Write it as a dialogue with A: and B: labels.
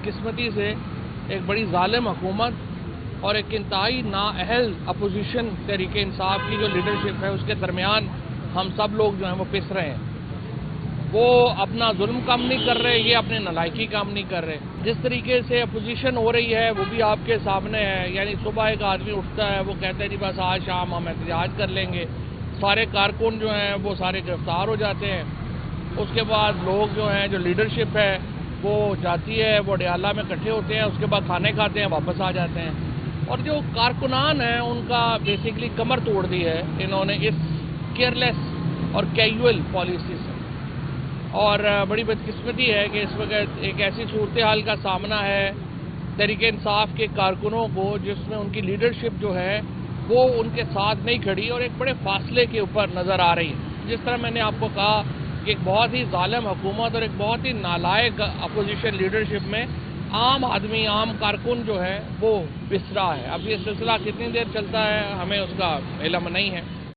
A: بدقسمتی سے ایک بڑی ظالم حکومت اور ایک انتہائی نااہل اپوزیشن تحریک انصاف کی جو لیڈرشپ ہے اس کے درمیان ہم سب لوگ جو ہیں وہ پس رہے ہیں۔ وہ اپنا ظلم کم نہیں کر رہے، یہ اپنے نالائکی کام نہیں کر رہے۔ جس طریقے سے اپوزیشن ہو رہی ہے وہ بھی آپ کے سامنے ہے، یعنی صبح ایک آدمی اٹھتا ہے، وہ کہتا ہے جی بس آج شام ہم احتجاج کر لیں گے، سارے کارکن جو ہیں وہ سارے گرفتار ہو جاتے ہیں۔ اس کے بعد لوگ جو ہیں، جو لیڈرشپ ہے وہ جاتی ہے، وہ اڈیالہ میں اکٹھے ہوتے ہیں، اس کے بعد کھانے کھاتے ہیں، واپس آ جاتے ہیں۔ اور جو کارکنان ہیں ان کا بیسیکلی کمر توڑ دی ہے انہوں نے اس کیئرلیس اور کیجول پالیسی سے۔ اور بڑی بدقسمتی ہے کہ اس وقت ایک ایسی صورتحال کا سامنا ہے تحریک انصاف کے کارکنوں کو جس میں ان کی لیڈرشپ جو ہے وہ ان کے ساتھ نہیں کھڑی اور ایک بڑے فاصلے کے اوپر نظر آ رہی ہے۔ جس طرح میں نے آپ کو کہا کہ ایک بہت ہی ظالم حکومت اور ایک بہت ہی نالائق اپوزیشن لیڈرشپ میں عام آدمی، عام کارکن جو ہے وہ پس رہا ہے۔ اب یہ سلسلہ کتنی دیر چلتا ہے ہمیں اس کا علم نہیں ہے۔